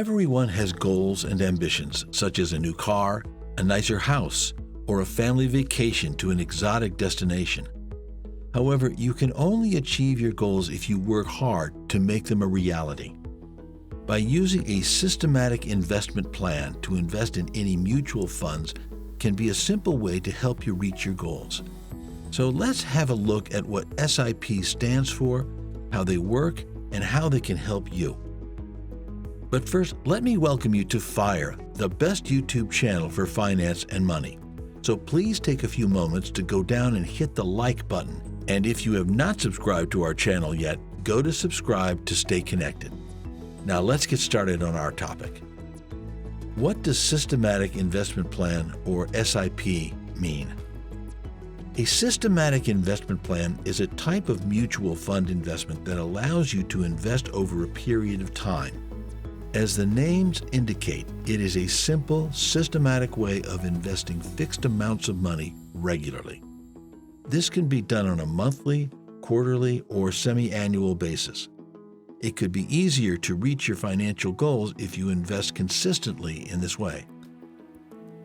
Everyone has goals and ambitions, such as a new car, a nicer house, or a family vacation to an exotic destination. However, you can only achieve your goals if you work hard to make them a reality. By using a systematic investment plan to invest in any mutual funds can be a simple way to help you reach your goals. So let's have a look at what SIP stands for, how they work, and how they can help you. But first, let me welcome you to FIRE, the best YouTube channel for finance and money. So please take a few moments to go down and hit the like button. And if you have not subscribed to our channel yet, go to subscribe to stay connected. Now let's get started on our topic. What does Systematic Investment Plan, or SIP, mean? A systematic investment plan is a type of mutual fund investment that allows you to invest over a period of time. As the names indicate, it is a simple, systematic way of investing fixed amounts of money regularly. This can be done on a monthly, quarterly, or semi-annual basis. It could be easier to reach your financial goals if you invest consistently in this way.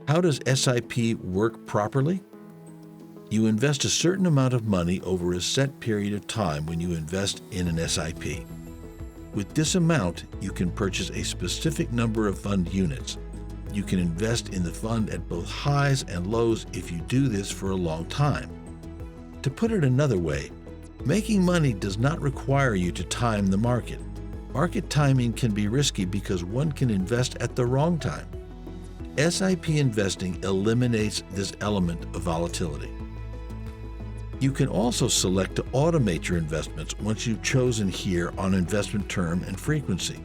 How does SIP work properly? You invest a certain amount of money over a set period of time when you invest in an SIP. With this amount, you can purchase a specific number of fund units. You can invest in the fund at both highs and lows if you do this for a long time. To put it another way, making money does not require you to time the market. Market timing can be risky because one can invest at the wrong time. SIP investing eliminates this element of volatility. You can also select to automate your investments once you've chosen here on investment term and frequency.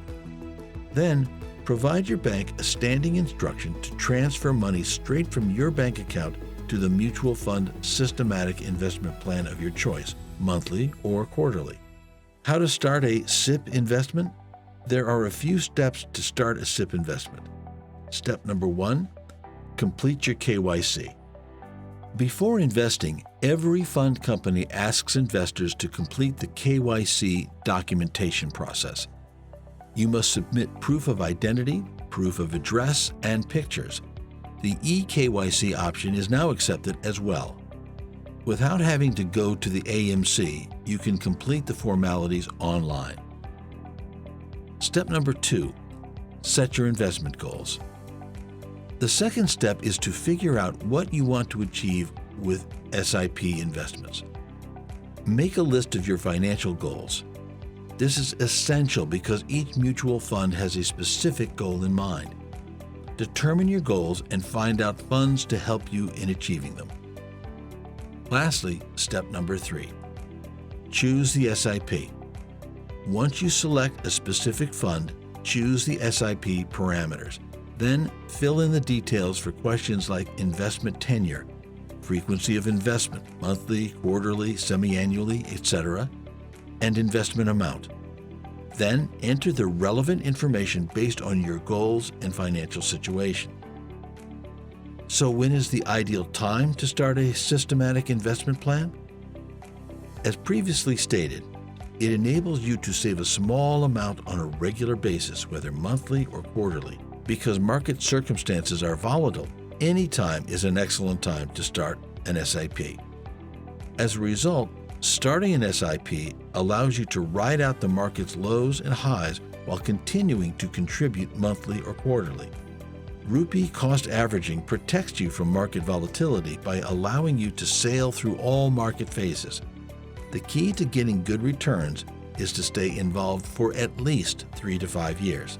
Then, provide your bank a standing instruction to transfer money straight from your bank account to the mutual fund systematic investment plan of your choice, monthly or quarterly. How to start a SIP investment? There are a few steps to start a SIP investment. Step number 1, complete your KYC. Before investing, every fund company asks investors to complete the KYC documentation process. You must submit proof of identity, proof of address, and pictures. The eKYC option is now accepted as well. Without having to go to the AMC, you can complete the formalities online. Step number 2, set your investment goals. The second step is to figure out what you want to achieve with SIP investments. Make a list of your financial goals. This is essential because each mutual fund has a specific goal in mind. Determine your goals and find out funds to help you in achieving them. Lastly, step number 3. Choose the SIP. Once you select a specific fund, choose the SIP parameters. Then fill in the details for questions like investment tenure, frequency of investment, monthly, quarterly, semi-annually, etc., and investment amount. Then enter the relevant information based on your goals and financial situation. So when is the ideal time to start a systematic investment plan? As previously stated, it enables you to save a small amount on a regular basis, whether monthly or quarterly. Because market circumstances are volatile, any time is an excellent time to start an SIP. As a result, starting an SIP allows you to ride out the market's lows and highs while continuing to contribute monthly or quarterly. Rupee cost averaging protects you from market volatility by allowing you to sail through all market phases. The key to getting good returns is to stay involved for at least 3 to 5 years.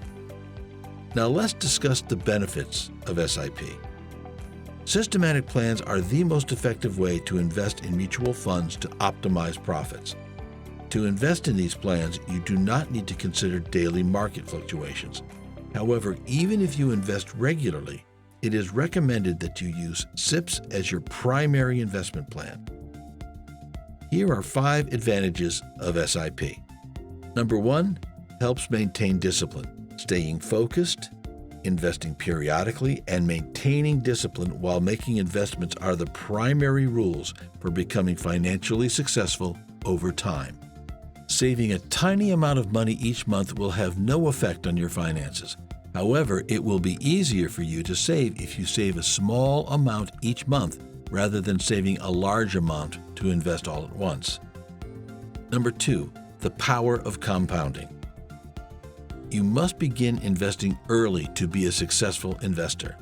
Now let's discuss the benefits of SIP. Systematic plans are the most effective way to invest in mutual funds to optimize profits. To invest in these plans, you do not need to consider daily market fluctuations. However, even if you invest regularly, it is recommended that you use SIPs as your primary investment plan. Here are 5 advantages of SIP. Number 1, helps maintain discipline. Staying focused, investing periodically, and maintaining discipline while making investments are the primary rules for becoming financially successful over time. Saving a tiny amount of money each month will have no effect on your finances. However, it will be easier for you to save if you save a small amount each month rather than saving a large amount to invest all at once. Number 2, the power of compounding. You must begin investing early to be a successful investor.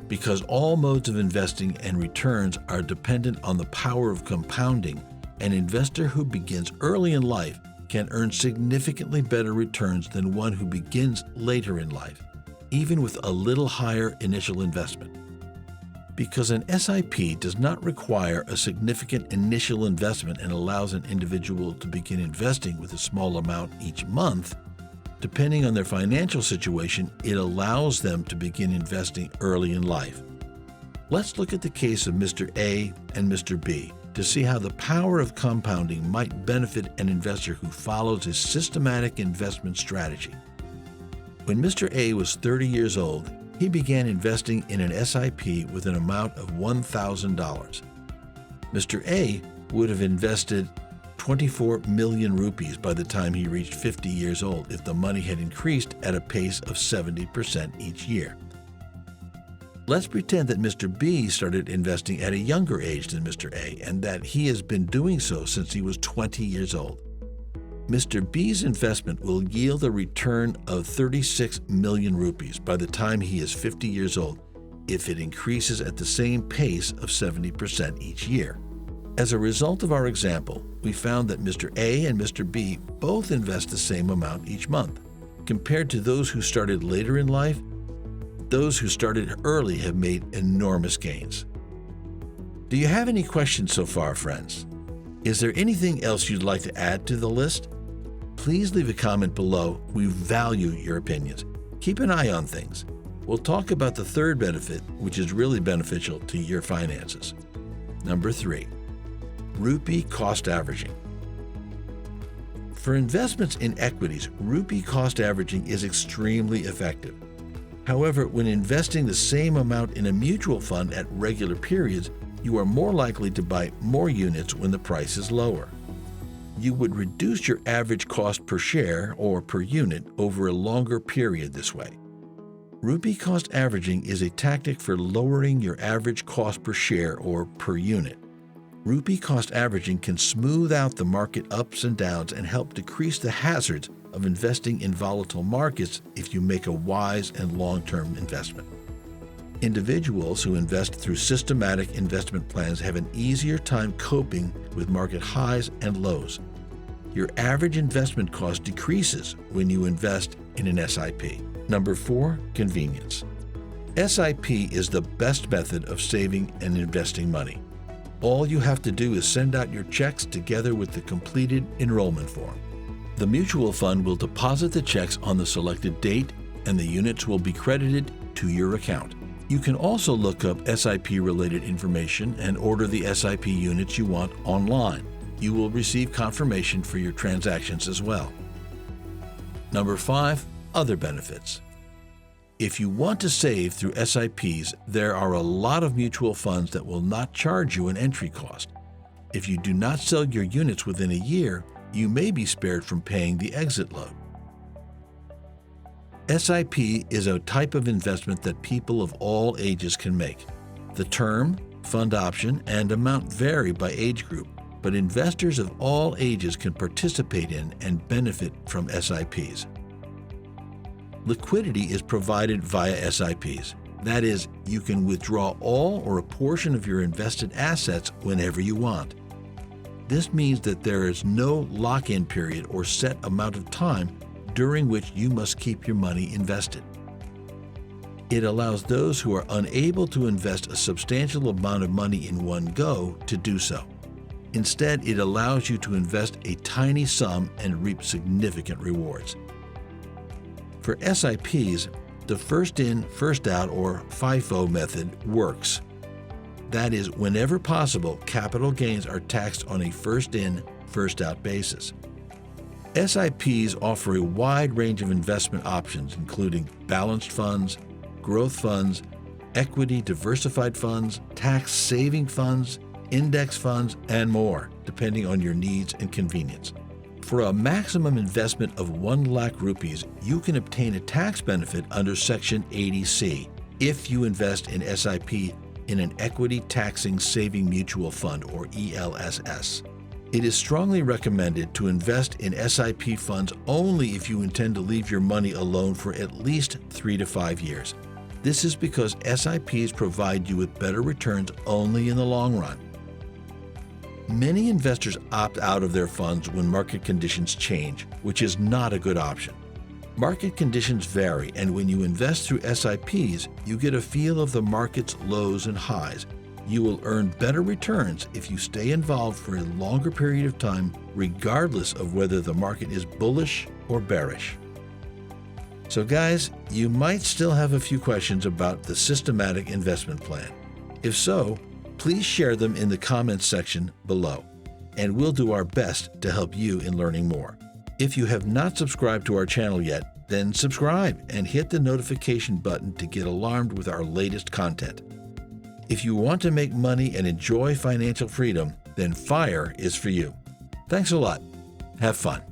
Because all modes of investing and returns are dependent on the power of compounding, an investor who begins early in life can earn significantly better returns than one who begins later in life, even with a little higher initial investment. Because an SIP does not require a significant initial investment and allows an individual to begin investing with a small amount each month, depending on their financial situation, it allows them to begin investing early in life. Let's look at the case of Mr. A and Mr. B to see how the power of compounding might benefit an investor who follows a systematic investment strategy. When Mr. A was 30 years old, he began investing in an SIP with an amount of $1,000. Mr. A would have invested 24 million rupees by the time he reached 50 years old if the money had increased at a pace of 70% each year. Let's pretend that Mr. B started investing at a younger age than Mr. A and that he has been doing so since he was 20 years old. Mr. B's investment will yield a return of 36 million rupees by the time he is 50 years old if it increases at the same pace of 70% each year. As a result of our example, we found that Mr. A and Mr. B both invest the same amount each month. Compared to those who started later in life, those who started early have made enormous gains. Do you have any questions so far, friends? Is there anything else you'd like to add to the list? Please leave a comment below. We value your opinions. Keep an eye on things. We'll talk about the third benefit, which is really beneficial to your finances. Number 3, Rupee cost averaging. For investments in equities, Rupee cost averaging is extremely effective. However, when investing the same amount in a mutual fund at regular periods, you are more likely to buy more units when the price is lower. You would reduce your average cost per share or per unit over a longer period this way. Rupee cost averaging is a tactic for lowering your average cost per share or per unit. Rupee cost averaging can smooth out the market ups and downs and help decrease the hazards of investing in volatile markets if you make a wise and long-term investment. Individuals who invest through systematic investment plans have an easier time coping with market highs and lows. Your average investment cost decreases when you invest in an SIP. Number 4, convenience. SIP is the best method of saving and investing money. All you have to do is send out your checks together with the completed enrollment form. The mutual fund will deposit the checks on the selected date, and the units will be credited to your account. You can also look up SIP-related information and order the SIP units you want online. You will receive confirmation for your transactions as well. Number 5, other benefits. If you want to save through SIPs, there are a lot of mutual funds that will not charge you an entry cost. If you do not sell your units within a year, you may be spared from paying the exit load. SIP is a type of investment that people of all ages can make. The term, fund option, and amount vary by age group, but investors of all ages can participate in and benefit from SIPs. Liquidity is provided via SIPs. That is, you can withdraw all or a portion of your invested assets whenever you want. This means that there is no lock-in period or set amount of time during which you must keep your money invested. It allows those who are unable to invest a substantial amount of money in one go to do so. Instead, it allows you to invest a tiny sum and reap significant rewards. For SIPs, the first in, first out, or FIFO method works. That is, whenever possible, capital gains are taxed on a first in, first out basis. SIPs offer a wide range of investment options, including balanced funds, growth funds, equity diversified funds, tax-saving funds, index funds, and more, depending on your needs and convenience. For a maximum investment of 1 lakh rupees, you can obtain a tax benefit under Section 80C if you invest in SIP in an equity taxing saving mutual fund, or ELSS. It is strongly recommended to invest in SIP funds only if you intend to leave your money alone for at least 3 to 5 years. This is because SIPs provide you with better returns only in the long run. Many investors opt out of their funds when market conditions change, which is not a good option. Market conditions vary, and when you invest through SIPs, you get a feel of the market's lows and highs. You will earn better returns if you stay involved for a longer period of time, regardless of whether the market is bullish or bearish. So guys, you might still have a few questions about the systematic investment plan. If so, please share them in the comments section below, and we'll do our best to help you in learning more. If you have not subscribed to our channel yet, then subscribe and hit the notification button to get alarmed with our latest content. If you want to make money and enjoy financial freedom, then FIRE is for you. Thanks a lot. Have fun.